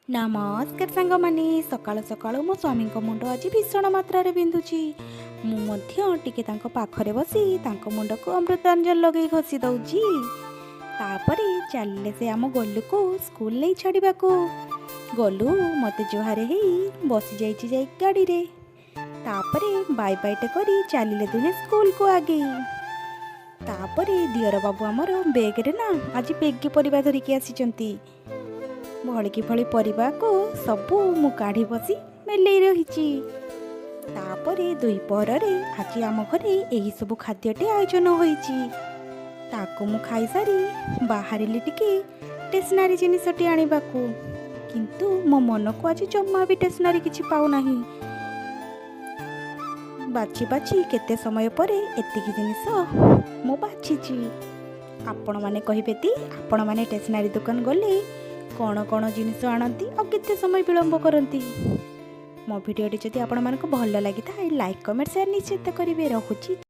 नमस्कार सांगमाने सकाळु सकाळु मो स्वामी मुंड आज भीषण मात्रा बिंधुची टिके पाखरे बसी मुंड को अमृतांजन लगे घसी दौची तापरे चलिए से आम गोलू को स्कूल नहीं छाड़ा को गोलू मत जुहारे ही बसी जाई गाड़ी रे तापरे बाय बायटे करी चलिए दुहे स्कूल को आगे तापरे दियर बाबू आमर बेग रे ना आज बेगे परिबा धरिकी आसी भड़की भली परिबा को सबू मु काढ़ी बसी मेले रही तापरे दुई पहर आज आम घरे यही सब खाद्यटे आयोजन होईची ताको मु खाई सारी बाहरिली टिके स्टेशनरी जिनिसटी आनिबाकू किंतु मो मन को आज जम्मा भी स्टेशनरी किछि पाउ नाही बाची बाची केते समय परे एतिकी जिनिस मो बाछीची आपण माने कहिबेती आपण माने स्टेशनरी दुकान गले कौन कौन जिनिस आनती और केते समय विलंब करती मो भिडियोटी जदि आपण मानक भल लगी लाइक कमेंट शेयर निश्चित करेंगे। रखुची।